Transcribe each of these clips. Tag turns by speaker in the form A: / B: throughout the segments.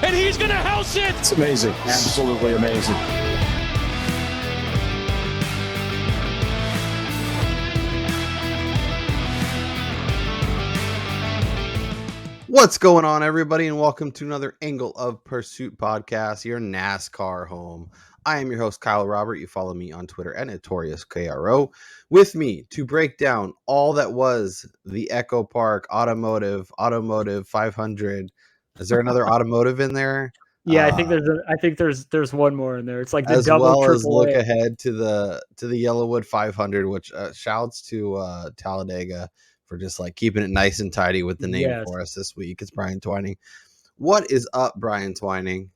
A: and he's going to house it.
B: It's amazing. Absolutely amazing.
C: What's going on, everybody, and welcome to another Angle of Pursuit podcast, your NASCAR home. I am your host, Kyle Robert. You follow me on Twitter at NotoriousKRO. With me to break down all that was the EchoPark Automotive 500. Is there another automotive in there?
D: Yeah, I think there's one more in there. It's like the
C: as
D: double
C: well as look
D: AAA.
C: ahead to the YellaWood 500, which shouts to Talladega for just like keeping it nice and tidy with the name for us this week. It's Brian Twining. What is up, Brian Twining?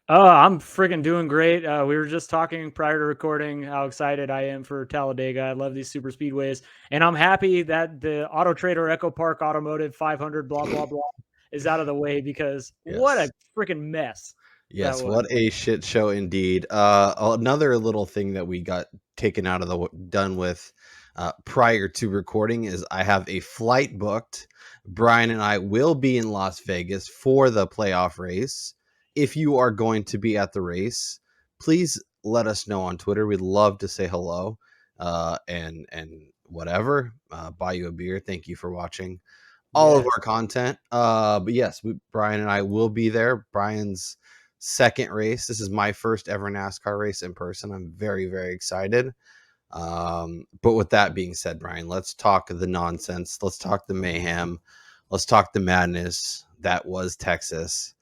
D: I'm freaking doing great. We were just talking prior to recording how excited I am for Talladega. I love these super speedways, and I'm happy that the Autotrader EchoPark Automotive 500 blah blah blah is out of the way because what a freaking mess.
C: Yes, what a shit show indeed. Another little thing that we got taken out of the done with prior to recording is I have a flight booked. Brian and I will be in Las Vegas for the playoff race. If you are going to be at the race, please let us know on Twitter. We'd love to say hello and whatever. Buy you a beer. Thank you for watching all of our content. But yes, Brian and I will be there. Brian's second race. This is my first ever NASCAR race in person. I'm very, very excited. But with that being said, Brian, let's talk the nonsense. Let's talk the mayhem. Let's talk the madness that was Texas.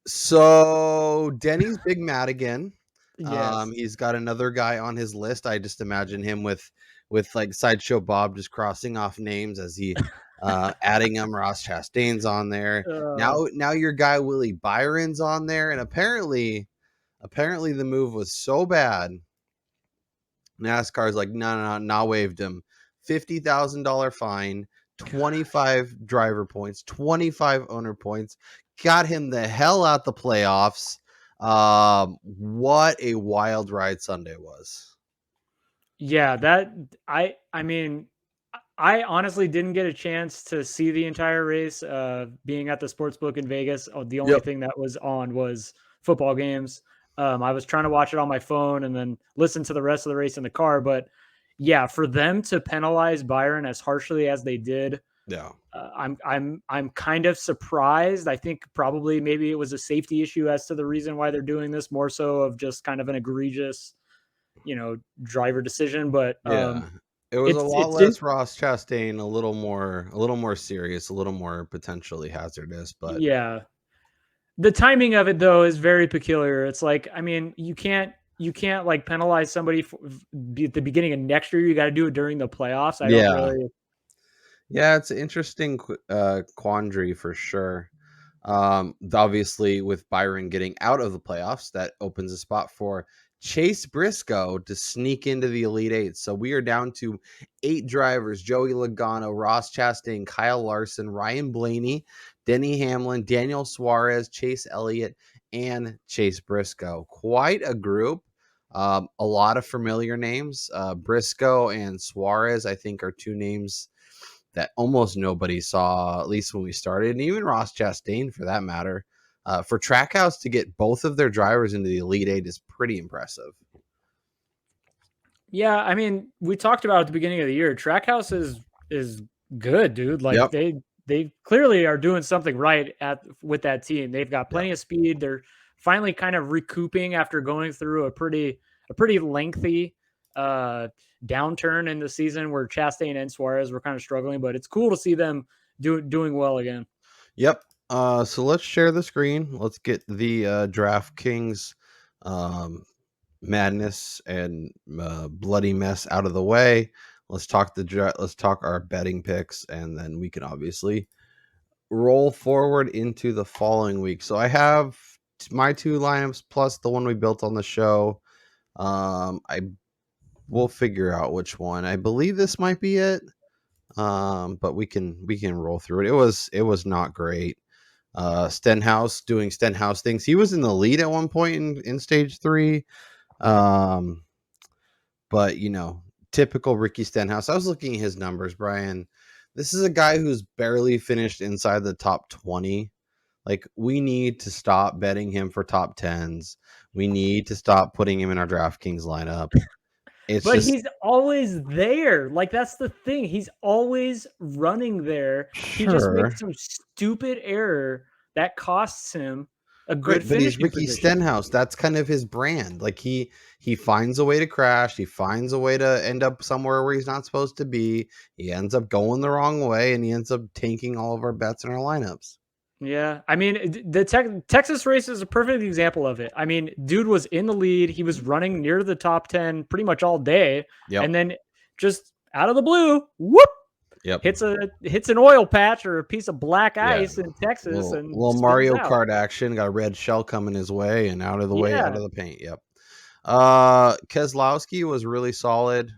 C: So Denny's big mad again. He's got another guy on his list. I just imagine him with like Sideshow Bob just crossing off names as he adding them. Ross Chastain's on there. Now your guy Willie Byron's on there, and apparently the move was so bad. NASCAR's like, no, waived him. $50,000 fine, 25 driver points, 25 owner points, got him the hell out the playoffs. What a wild ride Sunday was.
D: Yeah, that I mean, I honestly didn't get a chance to see the entire race. Being at the sportsbook in Vegas, the only thing that was on was football games. I was trying to watch it on my phone and then listen to the rest of the race in the car. But yeah, for them to penalize Byron as harshly as they did, I'm kind of surprised. I think probably maybe it was a safety issue as to the reason why they're doing this, more so of just kind of an egregious, driver decision. But
C: it was a lot less Ross Chastain, a little more serious, a little more potentially hazardous. But
D: yeah. The timing of it, though, is very peculiar. It's like, I mean, you can't like penalize somebody at the beginning of next year. You got to do it during the playoffs.
C: Yeah, it's an interesting quandary for sure. Obviously, with Byron getting out of the playoffs, that opens a spot for Chase Briscoe to sneak into the Elite Eight. So we are down to 8 drivers: Joey Logano, Ross Chastain, Kyle Larson, Ryan Blaney, Denny Hamlin, Daniel Suarez, Chase Elliott, and Chase Briscoe. Quite a group. A lot of familiar names. Briscoe and Suarez, I think, are 2 names that almost nobody saw, at least when we started, and even Ross Chastain for that matter. For Trackhouse to get both of their drivers into the Elite Eight is pretty impressive.
D: Yeah, I mean, we talked about at the beginning of the year, Trackhouse is good, dude. Like they clearly are doing something right with that team. They've got plenty of speed. They're finally kind of recouping after going through a pretty lengthy downturn in the season where Chastain and Suarez were kind of struggling, but it's cool to see them doing well again.
C: Yep. So let's share the screen. Let's get the DraftKings madness and bloody mess out of the way. Let's talk our betting picks, and then we can obviously roll forward into the following week. So I have my 2 lineups plus the one we built on the show. We'll figure out which one. I believe this might be it. But we can roll through it. It was not great. Stenhouse doing Stenhouse things. He was in the lead at one point in stage 3. But typical Ricky Stenhouse. I was looking at his numbers, Brian. This is a guy who's barely finished inside the top 20. Like, we need to stop betting him for top 10s. We need to stop putting him in our DraftKings lineup. It's
D: But
C: just
D: he's always there. Like, that's the thing. He's always running there. He just
C: sure.
D: makes some stupid error that costs him a good
C: Right, but he's
D: finishing
C: Ricky
D: position.
C: Stenhouse. That's kind of his brand. Like, he finds a way to crash. He finds a way to end up somewhere where he's not supposed to be. He ends up going the wrong way, and he ends up tanking all of our bets in our lineups.
D: Yeah, I mean, the Texas race is a perfect example of it. I mean, dude was in the lead. He was running near the top 10 pretty much all day.
C: Yep.
D: And then just out of the blue, whoop,
C: Yep.
D: hits an oil patch or a piece of black
C: Yeah.
D: ice in Texas and
C: Little
D: spins
C: Mario
D: out.
C: Kart action. Got a red shell coming his way and out of the way, out
D: Yeah.
C: of the paint. Yep. Keselowski was really solid.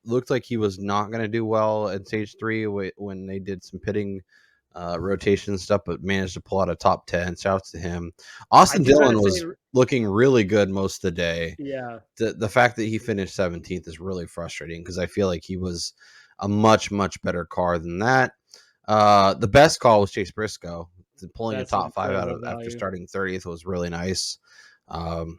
C: Looked like he was not going to do well at stage 3 when they did some pitting rotation stuff, but managed to pull out a top 10. Shouts to him. Austin Dillon was looking really good most of the day.
D: Yeah.
C: The fact that he finished 17th is really frustrating because I feel like he was a much, much better car than that. The best call was Chase Briscoe. Pulling
D: That's
C: a top 5 out of
D: incredible
C: after
D: value.
C: starting 30th was really nice. And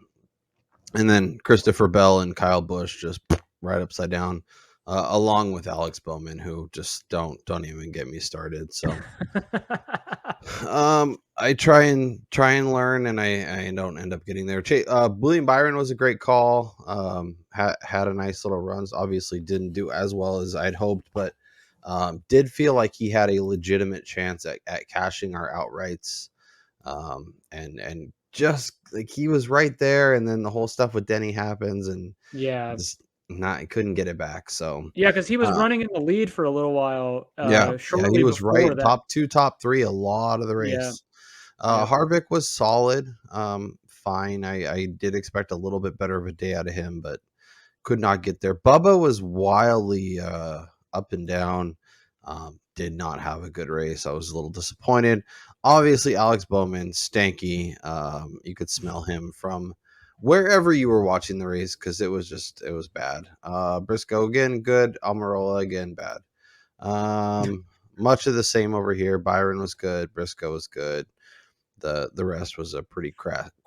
C: then Christopher Bell and Kyle Busch just right upside down, along with Alex Bowman, who just don't even get me started. So I try and learn, and I don't end up getting there. William Byron was a great call. Had a nice little runs. Obviously didn't do as well as I'd hoped, but did feel like he had a legitimate chance at cashing our outrights. And just like he was right there, and then the whole stuff with Denny happens, and
D: Yeah.
C: just couldn't get it back. So
D: Yeah, because he was running in the lead for a little while.
C: yeah,
D: Shortly
C: he was
D: before
C: right
D: that.
C: top 2, top 3 a lot of the race.
D: Yeah.
C: Harvick was solid. Fine. I did expect a little bit better of a day out of him, but could not get there. Bubba was wildly up and down. Did not have a good race. I was a little disappointed. Obviously, Alex Bowman, stanky. You could smell him from wherever you were watching the race because it was bad. Briscoe again, good. Almirola again, bad. Much of the same over here. Byron was good. Briscoe was good. The rest was a pretty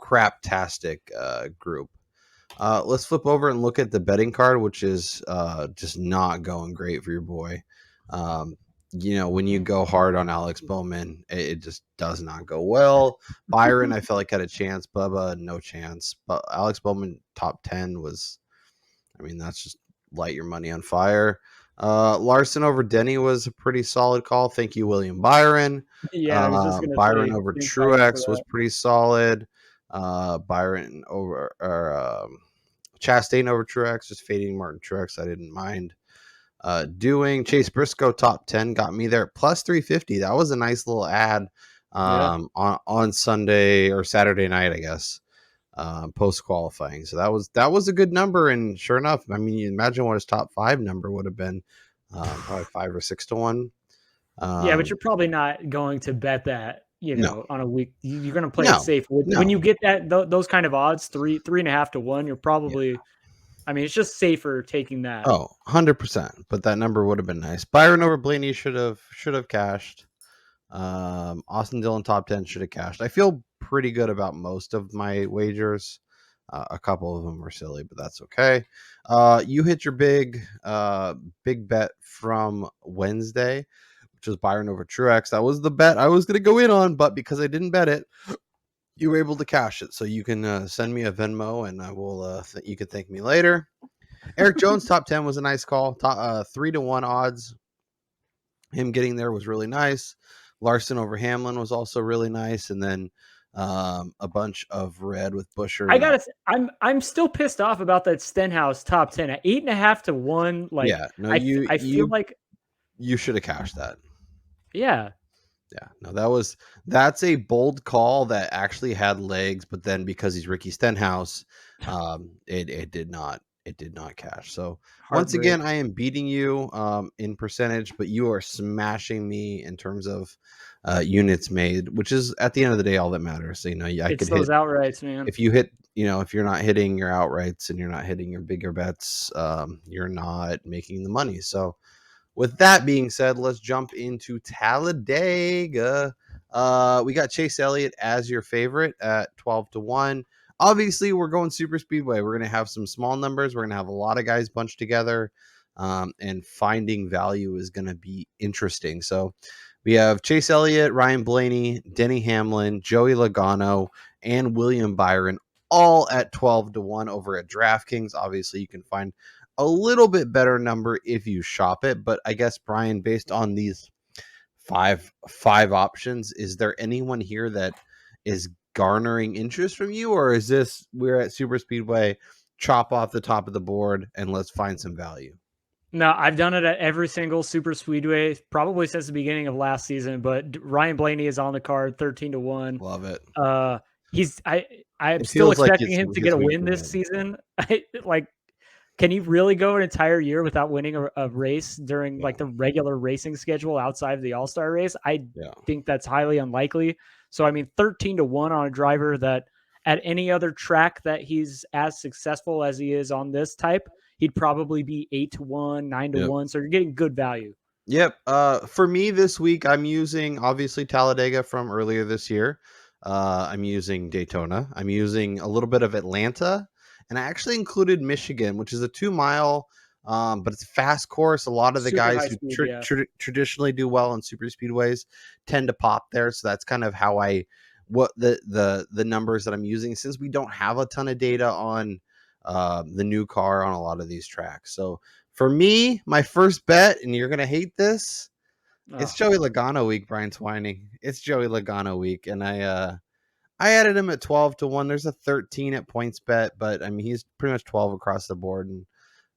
C: craptastic group. Let's flip over and look at the betting card, which is just not going great for your boy. When you go hard on Alex Bowman, it just does not go well. Byron, I felt like had a chance. Bubba, no chance. But Alex Bowman, top 10 was, that's just light your money on fire. Larson over Denny was a pretty solid call. Thank you, William Byron.
D: Yeah, I was just gonna
C: Byron
D: say
C: over
D: big fight for
C: Truex was
D: that.
C: pretty solid. Byron over Chastain over Truex, just fading Martin Truex. I didn't mind doing. Chase Briscoe top 10 got me there plus 350. That was a nice little ad on Sunday or Saturday night, I guess. Post qualifying, so that was a good number, and sure enough, you imagine what his top 5 number would have been, probably 5 or 6 to 1.
D: Yeah, but you're probably not going to bet that,
C: No.
D: on a week. You're going to play it safe.
C: No.
D: When you get those kind of odds, 3.5 to 1, you're probably, it's just safer taking that.
C: Oh, 100%. But that number would have been nice. Byron over Blaney should have cashed. Austin Dillon top 10 should have cashed. I feel pretty good about most of my wagers. A couple of them were silly, but that's okay. You hit your big bet from Wednesday, which was Byron over Truex. That was the bet I was going to go in on, but because I didn't bet it, you were able to cash it. So you can send me a Venmo, and I will. You can thank me later. Eric Jones top 10 was a nice call. 3 to 1 odds. Him getting there was really nice. Larson over Hamlin was also really nice, and then a bunch of red with Buescher.
D: I'm still pissed off about that Stenhouse top 10 at 8.5 to 1. Like,
C: yeah, no,
D: I feel like
C: you should have cashed that.
D: Yeah.
C: Yeah, no, that's a bold call that actually had legs, but then because he's Ricky Stenhouse, it did not cash. So once again, I am beating you in percentage, but you are smashing me in terms of units made, which is at the end of the day all that matters. So,
D: it's those outrights, man.
C: If you hit, if you're not hitting your outrights and you're not hitting your bigger bets, you're not making the money. So with that being said, let's jump into Talladega. We got Chase Elliott as your favorite at 12-1. Obviously, we're going super speedway. We're going to have some small numbers. We're going to have a lot of guys bunched together, and finding value is going to be interesting. So we have Chase Elliott, Ryan Blaney, Denny Hamlin, Joey Logano, and William Byron all at 12-1 over at DraftKings. Obviously, you can find a little bit better number if you shop it. But I guess, Brian, based on these five options, is there anyone here that is garnering interest from you, or is this we're at super speedway, chop off the top of the board and let's find some value?
D: No, I've done it at every single super speedway, probably since the beginning of last season, but Ryan Blaney is on the card 13-1.
C: Love it.
D: I'm
C: It
D: still
C: feels like
D: expecting him to get a win this season. Can you really go an entire year without winning a race during like the regular racing schedule outside of the All-Star race? I think that's highly unlikely. So, I mean, 13-1 on a driver that at any other track that he's as successful as he is on this type, he'd probably be 8-1, 9-1. So you're getting good value.
C: Yep. For me this week, I'm using obviously Talladega from earlier this year. I'm using Daytona. I'm using a little bit of Atlanta, and I actually included Michigan, which is a 2-mile, but it's a fast course. A lot of the
D: Super
C: guys
D: high
C: who
D: speed,
C: traditionally do well in super speedways tend to pop there. So that's kind of how the numbers that I'm using, since we don't have a ton of data on the new car on a lot of these tracks. So for me, my first bet, and you're gonna hate this, it's Joey Logano week. Brian's whining. It's Joey Logano week, and I added him at 12-1. There's a 13 at PointsBet, but I mean he's pretty much 12 across the board. And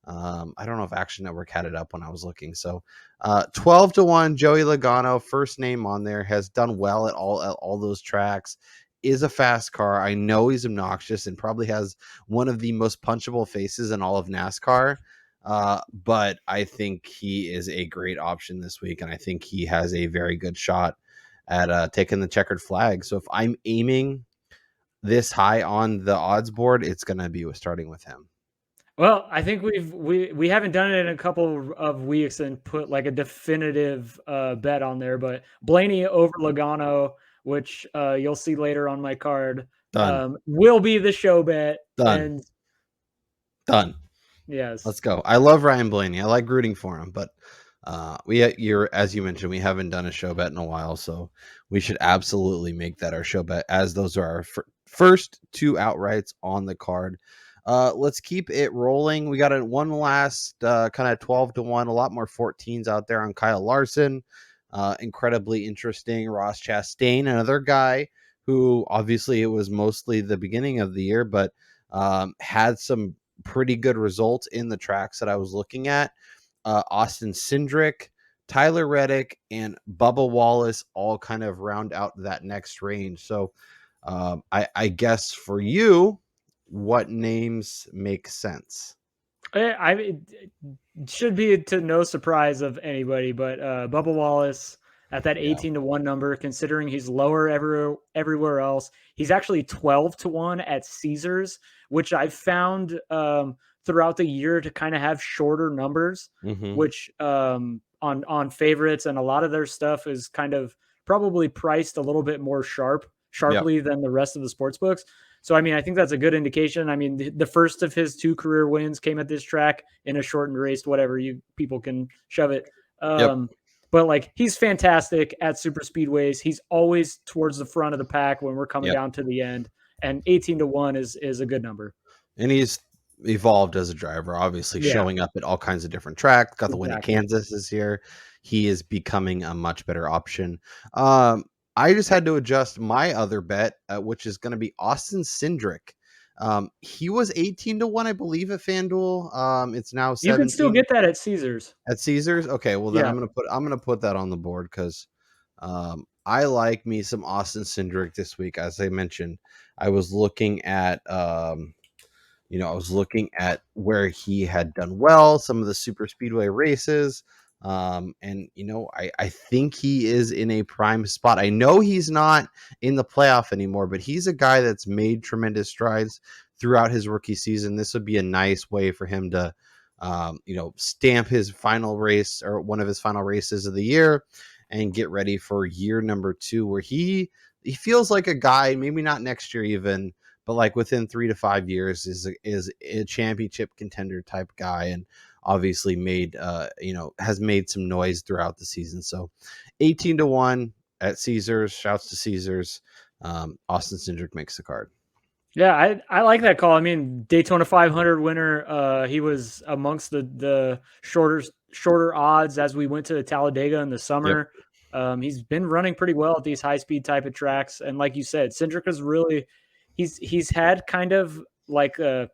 C: I don't know if Action Network had it up when I was looking. So 12-1, Joey Logano, first name on there, has done well at all those tracks. Is a fast car. I know he's obnoxious and probably has one of the most punchable faces in all of NASCAR. But I think he is a great option this week, and I think he has a very good shot at taking the checkered flag. So if I'm aiming this high on the odds board, it's going to be starting with him.
D: Well, I think we haven't done it in a couple of weeks and put like a definitive bet on there, but Blaney over Logano, which you'll see later on my card, will be the show bet.
C: Done.
D: Yes.
C: Let's go. I love Ryan Blaney. I like rooting for him, but as you mentioned, we haven't done a show bet in a while, so we should absolutely make that our show bet, as those are our first two outrights on the card. Let's keep it rolling. We got one last kind of 12-1, a lot more 14s out there on Kyle Larson. Incredibly interesting. Ross Chastain, another guy who obviously it was mostly the beginning of the year, but had some pretty good results in the tracks that I was looking at. Austin Cindric, Tyler Reddick, and Bubba Wallace all kind of round out that next range. So I guess for you, what names make sense?
D: It should be to no surprise of anybody, but Bubba Wallace at that 18-1 number, considering he's lower everywhere else. He's actually 12-1 at Caesars, which I've found throughout the year to kind of have shorter numbers, which on favorites, and a lot of their stuff is kind of probably priced a little bit more sharply than the rest of the sports books. So, I mean, I think that's a good indication. I mean, the first of his two career wins came at this track in a shortened race, whatever people can shove it. But like, he's fantastic at super speedways. He's always towards the front of the pack when we're coming down to the end, and 18-1 is a good number.
C: And he's evolved as a driver, obviously showing up at all kinds of different tracks. Got the win at Kansas this year. He is becoming a much better option. I just had to adjust my other bet, which is going to be Austin Cindric. He was 18-1, I believe, at FanDuel. It's now 17.
D: You can still get that at Caesars.
C: At Caesars, okay. Well, then I'm gonna put that on the board because I like me some Austin Cindric this week. As I mentioned, I was looking at where he had done well, some of the super speedway races. And I think he is in a prime spot. I know he's not in the playoff anymore, but he's a guy that's made tremendous strides throughout his rookie season. This would be a nice way for him to stamp his final race or one of his final races of the year and get ready for year number 2, where he feels like a guy, maybe not next year even, but like within 3 to 5 years is a championship contender type guy, and obviously has made some noise throughout the season. So 18-1 at Caesars. Shouts to Caesars. Austin Cindric makes the card.
D: Yeah, I like that call. I mean, Daytona 500 winner. He was amongst the shorter odds as we went to Talladega in the summer.
C: Yep.
D: He's been running pretty well at these high speed type of tracks, and like you said, Cindric is really he's had kind of like a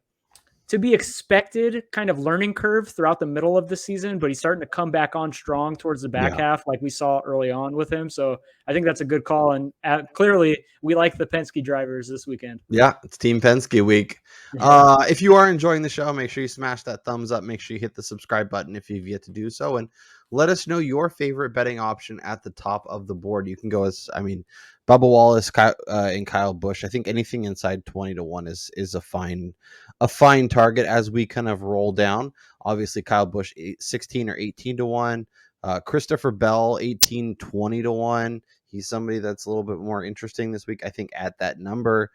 D: to be expected kind of learning curve throughout the middle of the season, but he's starting to come back on strong towards the back half, like we saw early on with him. So I think that's a good call. And clearly we like the Penske drivers this weekend.
C: Yeah, it's Team Penske week. If you are enjoying the show, make sure you smash that thumbs up. Make sure you hit the subscribe button if you've yet to do so. And let us know your favorite betting option at the top of the board. You can go Bubba Wallace and Kyle Busch. I think anything inside 20-1 is a fine target as we kind of roll down. Obviously, Kyle Busch 16 or 18-1. Christopher Bell 18-20-1. He's somebody that's a little bit more interesting this week, I think, at that number.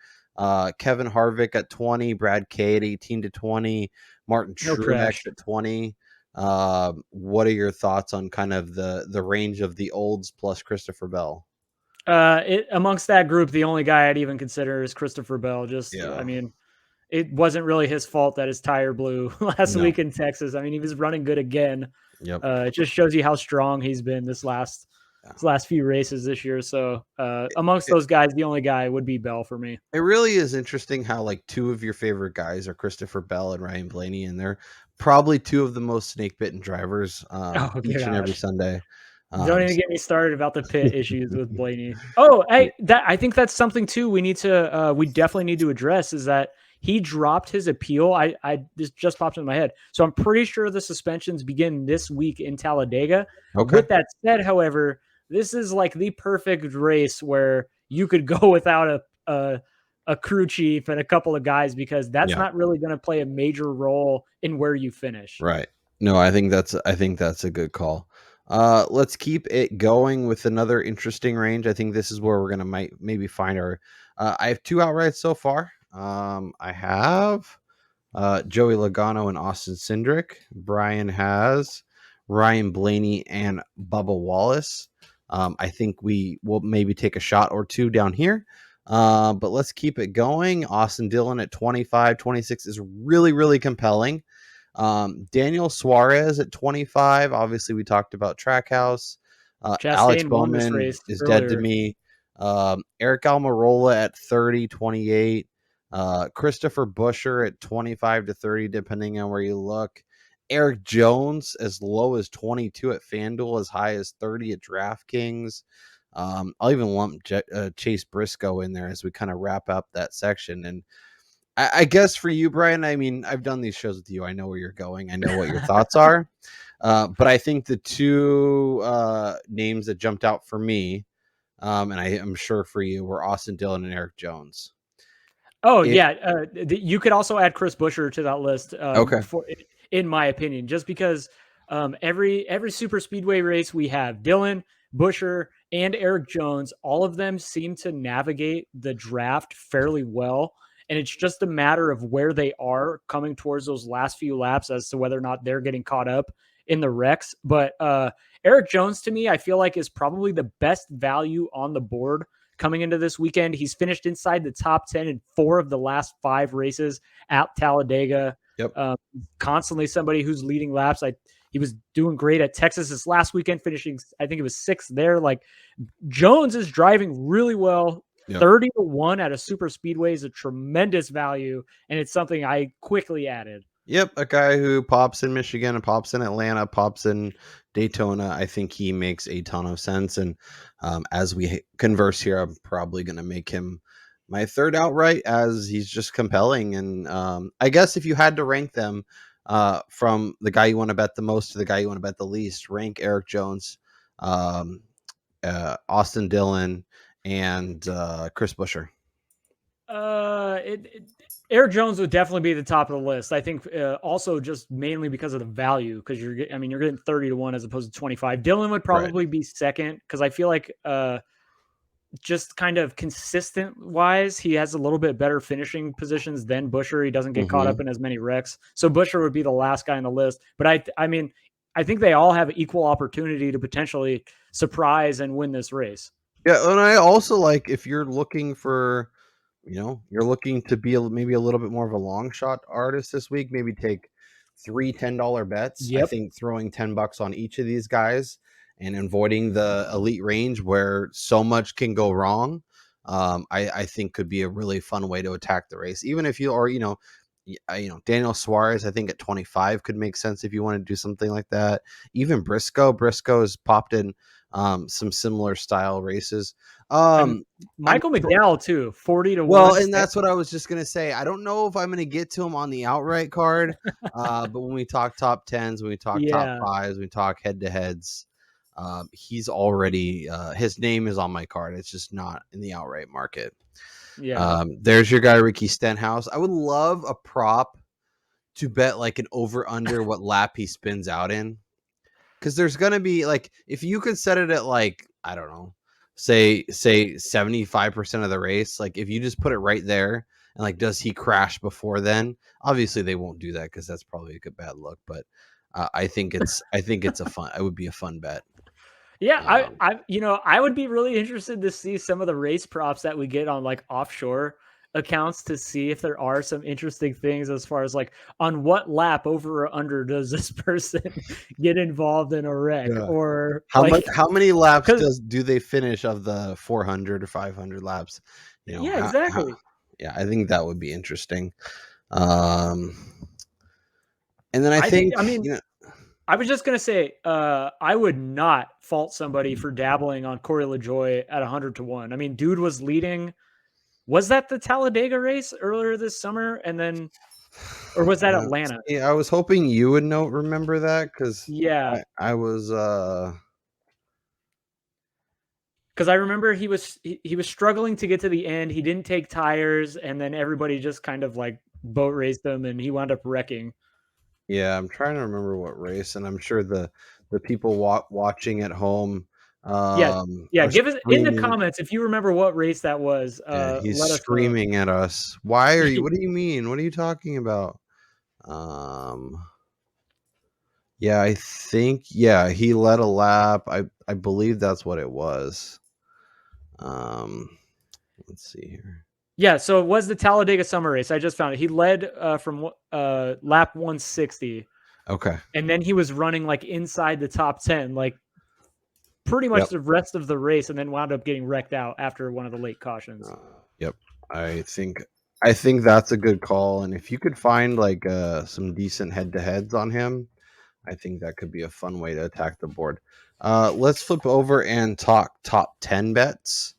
C: Kevin Harvick at 20, Brad Kay at 18-20, Martin Truex at 20. What are your thoughts on kind of the range of the olds plus Christopher Bell?
D: Amongst that group, the only guy I'd even consider is Christopher Bell. I mean, it wasn't really his fault that his tire blew last week in Texas. I mean, he was running good again.
C: Yep.
D: It just shows you how strong he's been this last few races this year. So amongst those guys, the only guy would be Bell for me.
C: It really is interesting how like two of your favorite guys are Christopher Bell and Ryan Blaney, and they're probably two of the most snake bitten drivers each and every Sunday.
D: Don't even get me started about the pit issues with Blaney. I think that's something too we definitely need to address, is that he dropped his appeal. This just popped into my head. So I'm pretty sure the suspensions begin this week in Talladega.
C: Okay.
D: With that said, however, this is like the perfect race where you could go without a crew chief and a couple of guys, because that's not really going to play a major role in where you finish.
C: Right. No, I think that's a good call. Let's keep it going with another interesting range. I think this is where we're gonna maybe find our. I have two outrights so far. I have Joey Logano and Austin Cindric. Brian has Ryan Blaney and Bubba Wallace. I think we will maybe take a shot or two down here. But let's keep it going. Austin Dillon at 25-26 is really, really compelling. Daniel Suarez at 25. Obviously, we talked about Trackhouse. Alex Bowman is dead to me. Eric Almirola at 30-28. Christopher Buescher at 25-30, depending on where you look. Eric Jones as low as 22 at FanDuel, as high as 30 at DraftKings. I'll even lump Chase Briscoe in there as we kind of wrap up that section. And I guess for you, Brian, I mean, I've done these shows with you. I know where you're going. I know what your thoughts are. But I think the two names that jumped out for me, and I am sure for you, were Austin Dillon and Eric Jones.
D: You could also add Chris Buescher to that list.
C: Okay.
D: In my opinion, just because every super speedway race we have Dillon, Buescher, and Eric Jones, all of them seem to navigate the draft fairly well. And it's just a matter of where they are coming towards those last few laps as to whether or not they're getting caught up in the wrecks. But Eric Jones, to me, I feel like is probably the best value on the board coming into this weekend. He's finished inside the top 10 in 4 of the last 5 races at Talladega.
C: Yep.
D: Constantly somebody who's leading laps. He was doing great at Texas this last weekend, finishing, I think it was 6th there. Like, Jones is driving really well. Yep. 30-1 at a super speedway is a tremendous value, and it's something I quickly added.
C: Yep, a guy who pops in Michigan and pops in Atlanta, pops in Daytona. I think he makes a ton of sense. And as we converse here, I'm probably going to make him my third outright, as he's just compelling. And I guess if you had to rank them from the guy you want to bet the most to the guy you want to bet the least, rank Eric Jones, Austin Dillon, and Chris Buescher.
D: Eric Jones would definitely be the top of the list. I think also just mainly because of the value, because you're getting 30 to 1 as opposed to 25. Dylan would probably be second because I feel like just kind of consistent wise, he has a little bit better finishing positions than Buescher. He doesn't get caught up in as many wrecks. So Buescher would be the last guy on the list. But I mean, I think they all have equal opportunity to potentially surprise and win this race.
C: Yeah, and I also like if you're looking for, you're looking to be maybe a little bit more of a long shot artist this week, maybe take three $10 bets. I think throwing $10 on each of these guys and avoiding the elite range where so much can go wrong, I think could be a really fun way to attack the race. Even if Daniel Suarez, I think at 25 could make sense if you want to do something like that. Even Briscoe has popped in some similar style races.
D: Michael McDowell too, 40 to 1.
C: Well, and that's what I was just gonna say. I don't know if I'm gonna get to him on the outright card, but when we talk top tens, when we talk top fives, when we talk head to heads, he's already his name is on my card. It's just not in the outright market. There's your guy Ricky Stenhouse. I would love a prop to bet like an over under what lap he spins out in, because there's gonna be like, if you could set it at like, I don't know, say 75% of the race, like if you just put it right there and like, does he crash before then? Obviously they won't do that because that's probably a good bad look, but I think it would be a fun bet.
D: Yeah, I would be really interested to see some of the race props that we get on like offshore accounts to see if there are some interesting things as far as like on what lap over or under does this person get involved in a wreck, or
C: how many laps do they finish of the 400 or 500 laps?
D: Exactly.
C: I think that would be interesting. And then I think
D: I was just going to say, I would not fault somebody for dabbling on Corey LaJoie at 100 to 1. I mean, dude was leading. Was that the Talladega race earlier this summer? And then, or was that Atlanta?
C: Yeah, I was hoping you would remember that because I was.
D: Because I remember he was struggling to get to the end. He didn't take tires, and then everybody just kind of like boat raced him, and he wound up wrecking.
C: Yeah, I'm trying to remember what race, and I'm sure the people watching at home.
D: Give us in the comments if you remember what race that was.
C: He's screaming at us. Why are you? What do you mean? What are you talking about? Yeah, I think he led a lap. I believe that's what it was. Let's see here.
D: Yeah, so it was the Talladega Summer Race. I just found it. He led from lap 160.
C: Okay.
D: And then he was running like inside the top 10, like pretty much the rest of the race, and then wound up getting wrecked out after one of the late cautions.
C: I think that's a good call. And if you could find like some decent head-to-heads on him, I think that could be a fun way to attack the board. Let's flip over and talk top 10 bets.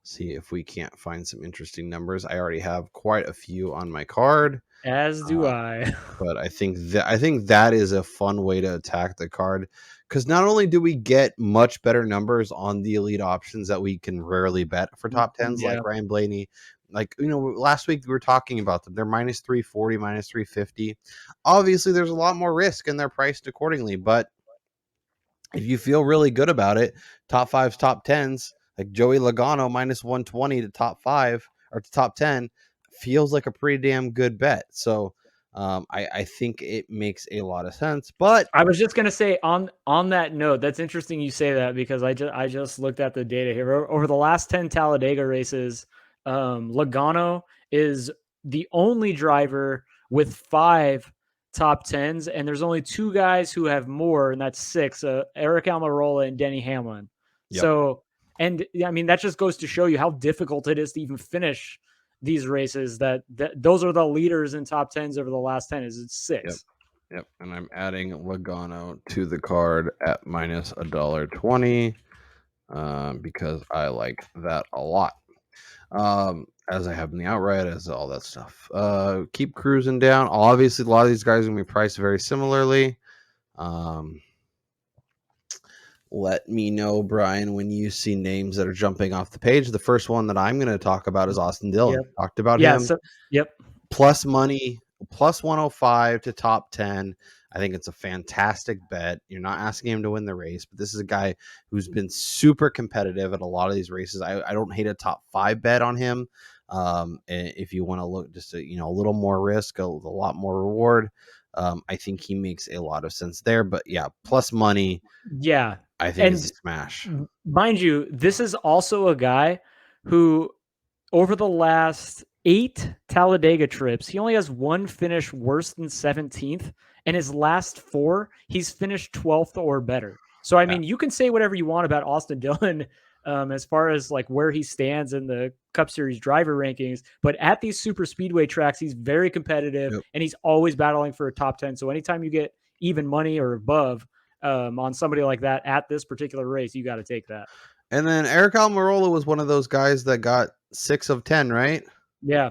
C: See if we can't find some interesting numbers. I already have quite a few on my card.
D: As do I.
C: But I think that is a fun way to attack the card, because not only do we get much better numbers on the elite options that we can rarely bet for top 10s, like Ryan Blaney. Like, last week we were talking about them. They're minus 340, minus 350. Obviously, there's a lot more risk and they're priced accordingly. But if you feel really good about it, top fives, top 10s, like Joey Logano minus 120 to top 5 or to top 10 feels like a pretty damn good bet. So I think it makes a lot of sense. But
D: I was just gonna say on that note, that's interesting you say that, because I just looked at the data here. Over the last 10 Talladega races, Logano is the only driver with 5 top 10s, and there's only 2 guys who have more, and that's 6, Eric Almirola and Denny Hamlin. So, and I mean, that just goes to show you how difficult it is to even finish these races, that those are the leaders in top 10s over the last 10 is it's 6.
C: Yep. And I'm adding Logano to the card at minus $1.20 because I like that a lot. As I have in the outright, as all that stuff. Keep cruising down. Obviously, a lot of these guys are going to be priced very similarly. let me know, Brian, when you see names that are jumping off the page. The first one that I'm going to talk about is Austin Dillon.
D: Yep.
C: Talked about
D: Yeah.
C: him.
D: So, yep.
C: Plus money, plus 105 to top 10. I think it's a fantastic bet. You're not asking him to win the race, but this is a guy who's been super competitive at a lot of these races. I don't hate a top 5 bet on him. If you want to look just a little more risk, a lot more reward, I think he makes a lot of sense there. But yeah, plus money,
D: Yeah.
C: I think is a smash.
D: Mind you, this is also a guy who, over the last 8 Talladega trips, he only has one finish worse than 17th, and his last 4, he's finished 12th or better. So, I mean, you can say whatever you want about Austin Dillon as far as like where he stands in the Cup Series driver rankings, but at these super speedway tracks, he's very competitive and he's always battling for a top 10. So anytime you get even money or above on somebody like that at this particular race, you got to take that.
C: And then Eric Almirola was one of those guys that got 6 of 10, right?
D: Yeah.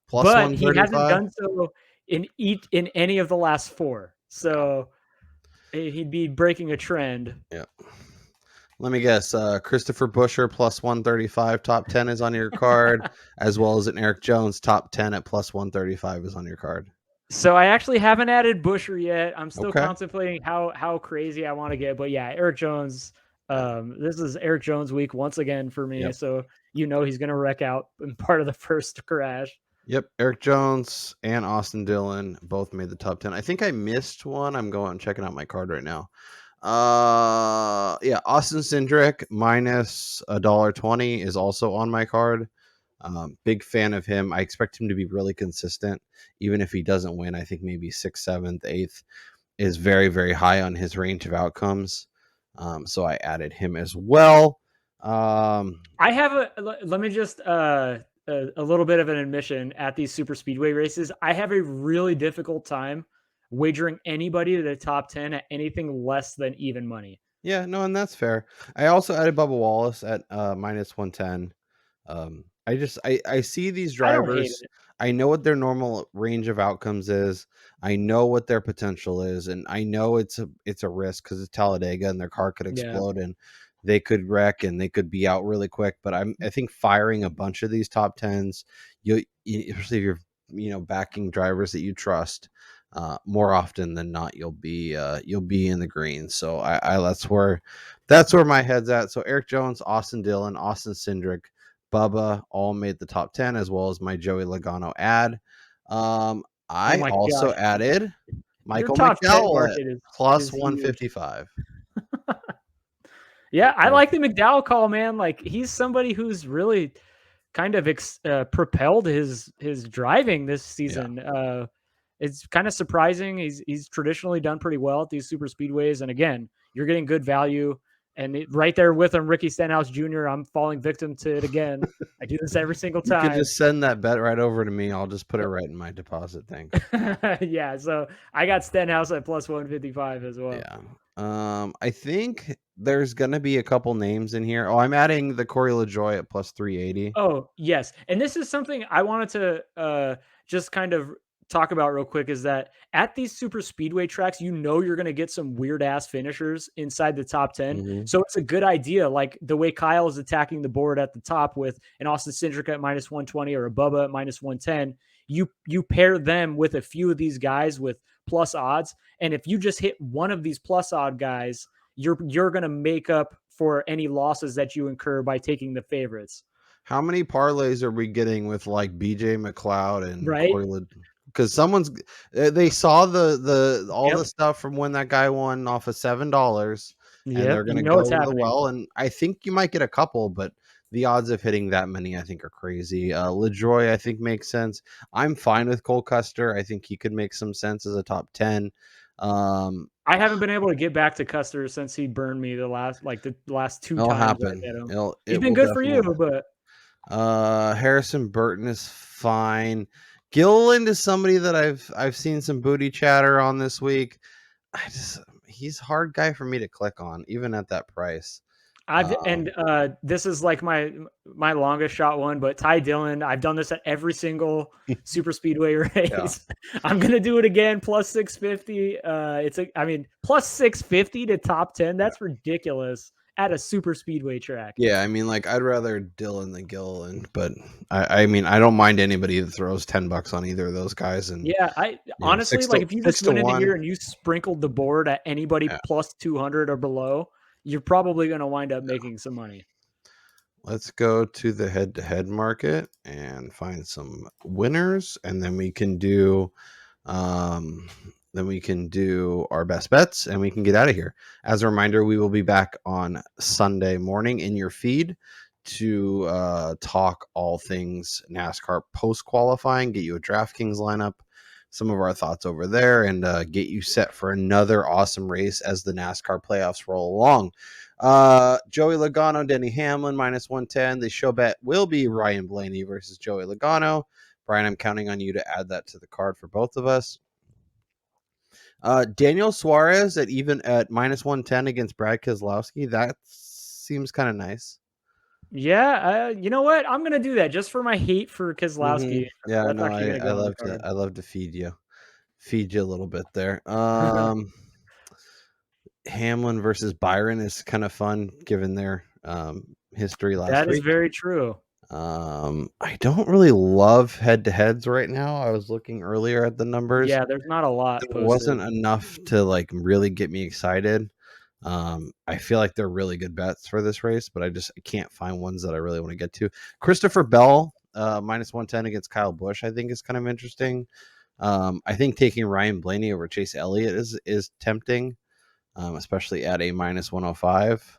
C: Plus
D: But he
C: 135.
D: hasn't done so in any of the last 4. So he'd be breaking a trend.
C: Yeah. Let me guess. Christopher Buescher plus 135 top 10 is on your card, as well as an Eric Jones top 10 at plus 135 is on your card.
D: So I actually haven't added Buescher yet. I'm still contemplating how crazy I want to get. But yeah, Eric Jones. This is Eric Jones week once again for me. So he's going to wreck out in part of the first crash.
C: Yep, Eric Jones and Austin Dillon both made the top 10. I think I missed one. I'm checking out my card right now. Austin Cindric minus $1.20 is also on my card. Big fan of him. I expect him to be really consistent, even if he doesn't win. I think maybe 6th, 7th, 8th is very, very high on his range of outcomes. So I added him as well.
D: I have let me just a little bit of an admission at these super speedway races. I have a really difficult time wagering anybody to the top 10 at anything less than even money.
C: Yeah, no, and that's fair. I also added Bubba Wallace at minus 110. I see these drivers. I know what their normal range of outcomes is. I know what their potential is, and I know it's a risk because it's Talladega and their car could explode and they could wreck and they could be out really quick. But I think firing a bunch of these top 10s, especially if you're backing drivers that you trust, more often than not you'll be in the green. So I that's where my head's at. So Eric Jones, Austin Dillon, Austin Cindric, Bubba all made the top 10, as well as my Joey Logano ad. I also added Michael McDowell at plus 155.
D: Yeah, I like the McDowell call, man. Like he's somebody who's really kind of propelled his driving this season. It's kind of surprising. He's traditionally done pretty well at these super speedways, and again, you're getting good value. And right there with him, Ricky Stenhouse Jr., I'm falling victim to it again. I do this every single time.
C: You could just send that bet right over to me. I'll just put it right in my deposit thing.
D: Yeah, so I got Stenhouse at plus 155 as well.
C: Yeah. I think there's going to be a couple names in here. Oh, I'm adding the Corey LaJoie at plus 380.
D: Oh, yes. And this is something I wanted to just kind of talk about real quick, is that at these super speedway tracks, you're going to get some weird ass finishers inside the top 10. Mm-hmm. So it's a good idea. Like the way Kyle is attacking the board at the top with an Austin Cindric at minus 120 or a Bubba at minus 110. You pair them with a few of these guys with plus odds. And if you just hit one of these plus odd guys, you're going to make up for any losses that you incur by taking the favorites.
C: How many parlays are we getting with like BJ McLeod and Corey? Because they saw the stuff from when that guy won off of $7, and they're going to go to the well. And I think you might get a couple, but the odds of hitting that many, I think, are crazy. LaJoie, I think, makes sense. I'm fine with Cole Custer. I think he could make some sense as a top 10.
D: I haven't been able to get back to Custer since he burned me the last 2
C: times.
D: Happen. He's been good for you, but
C: Harrison Burton is fine. Gilliland is somebody that I've seen some booty chatter on this week. He's a hard guy for me to click on, even at that price.
D: This is like my longest shot one, but Ty Dillon, I've done this at every single super speedway race. I'm gonna do it again. Plus 650. Plus 650 to top 10. That's ridiculous at a super speedway track.
C: Yeah, I mean, like I'd rather Dillon than Gilliland, but I mean, I don't mind anybody that throws $10 on either of those guys. And
D: yeah, honestly, like if you just went into here and you sprinkled the board at anybody plus 200 or below, you're probably going to wind up making some money.
C: Let's go to the head-to-head market and find some winners, and then we can do our best bets, and we can get out of here. As a reminder, we will be back on Sunday morning in your feed to talk all things NASCAR post-qualifying, get you a DraftKings lineup, some of our thoughts over there, and get you set for another awesome race as the NASCAR playoffs roll along. Joey Logano, Denny Hamlin, -110. The show bet will be Ryan Blaney versus Joey Logano. Brian, I'm counting on you to add that to the card for both of us. Daniel Suarez at -110 against Brad Keselowski. That seems kind of nice.
D: Yeah, you know what? I'm gonna do that just for my hate for Keselowski.
C: Mm-hmm. Yeah, no, I love to feed you a little bit there. Hamlin versus Byron is kind of fun given their history last week.
D: That is very true.
C: I don't really love head-to-heads right now. I was looking earlier at the numbers.
D: Yeah, there's not a lot.
C: There wasn't enough to like really get me excited. I feel like they're really good bets for this race, but I can't find ones that I really want to get to. Christopher Bell, -110 against Kyle Busch, I think is kind of interesting. I think taking Ryan Blaney over Chase Elliott is tempting, especially at a -105.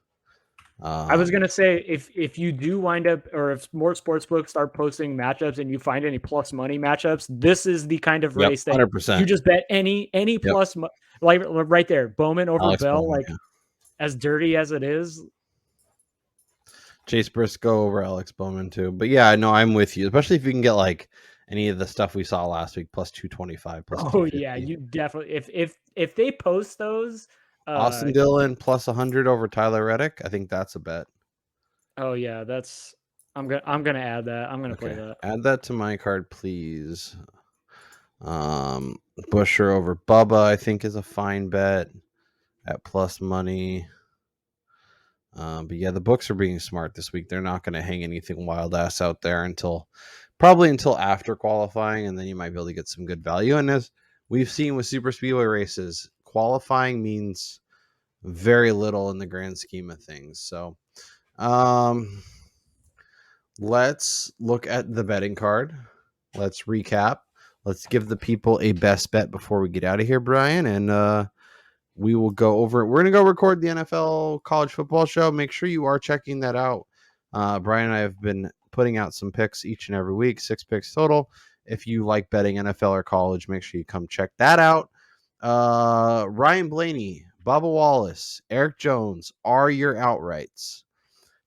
D: I was gonna say if you do wind up, or if more sportsbooks start posting matchups and you find any plus money matchups, this is the kind of race that
C: 100%.
D: You just bet any plus, like right there, Bowman over
C: Alex
D: Bell,
C: Bowman,
D: as dirty as it is.
C: Chase Briscoe over Alex Bowman too, but yeah, I know I'm with you, especially if you can get like any of the stuff we saw last week, plus 225, plus 250.
D: Yeah, you definitely if they post those.
C: Austin Dillon plus 100 over Tyler Reddick. I think that's a bet.
D: Oh yeah, I'm gonna add that. I'm gonna play that.
C: Add that to my card, please. Busher over Bubba, I think, is a fine bet at plus money. But yeah, the books are being smart this week. They're not going to hang anything wild ass out there until after qualifying, and then you might be able to get some good value. And as we've seen with super speedway races, qualifying means very little in the grand scheme of things. So let's look at the betting card. Let's recap. Let's give the people a best bet before we get out of here, Brian. And we will go over it. We're going to go record the NFL college football show. Make sure you are checking that out. Brian and I have been putting out some picks each and every week, 6 picks total. If you like betting NFL or college, make sure you come check that out. Ryan Blaney, Bubba Wallace, Eric Jones are your outrights.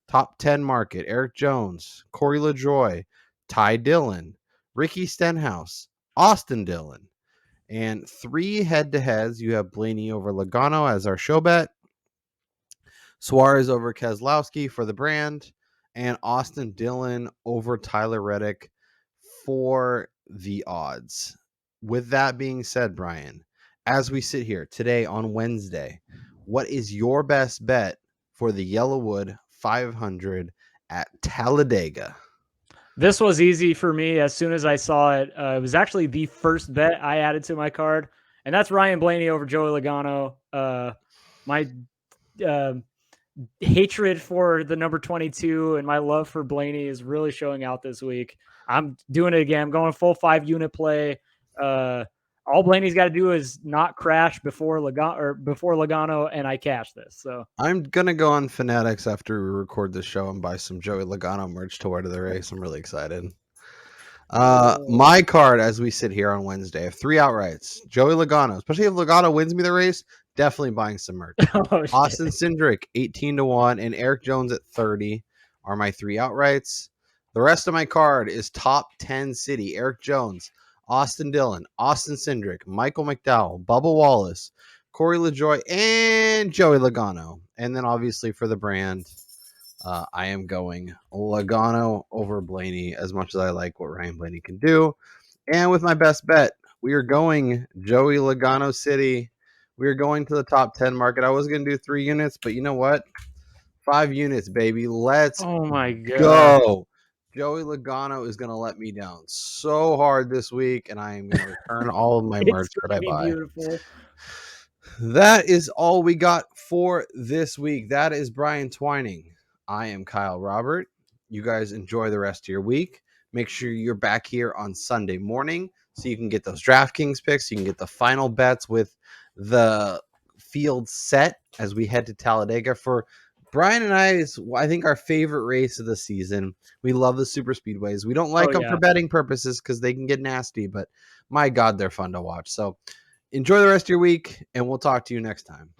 C: Top 10 market, Eric Jones, Corey LaJoie, Ty Dillon, Ricky Stenhouse, Austin Dillon. And 3 head-to-heads, you have Blaney over Logano as our show bet, Suarez over Keselowski for the brand, and Austin Dillon over Tyler Reddick for the odds. With that being said, Brian, as we sit here today on Wednesday, what is your best bet for the YellaWood 500 at Talladega?
D: This was easy for me as soon as I saw it. It was actually the first bet I added to my card, and that's Ryan Blaney over Joey Logano. My hatred for the number 22 and my love for Blaney is really showing out this week. I'm doing it again. I'm going full 5-unit play. All Blaney's got to do is not crash before Logano, and I cash this. So
C: I'm gonna go on Fanatics after we record the show and buy some Joey Logano merch to wear to the race. I'm really excited. My card as we sit here on Wednesday, I have 3 outrights. Joey Logano, especially if Logano wins me the race, definitely buying some merch. Austin Cindric, 18-1, and Eric Jones at 30 are my 3 outrights. The rest of my card is top 10 city. Eric Jones, Austin Dillon, Austin Cindric, Michael McDowell, Bubba Wallace, Corey LaJoie, and Joey Logano. And then obviously for the brand, I am going Logano over Blaney, as much as I like what Ryan Blaney can do. And with my best bet, we are going Joey Logano City. We are going to the top 10 market. I was going to do 3 units, but you know what? 5 units, baby. Let's
D: Oh my god.
C: go. Joey Logano is going to let me down so hard this week, and I am going to return all of my merch
D: It's
C: that I
D: gonna be
C: buy.
D: beautiful.
C: That is all we got for this week. That is Brian Twining. I am Kyle Robert. You guys enjoy the rest of your week. Make sure you're back here on Sunday morning so you can get those DraftKings picks. You can get the final bets with the field set as we head to Talladega for Brian and I think our favorite race of the season. We love the super speedways. We don't like them for betting purposes because they can get nasty, but my God, they're fun to watch. So enjoy the rest of your week, and we'll talk to you next time.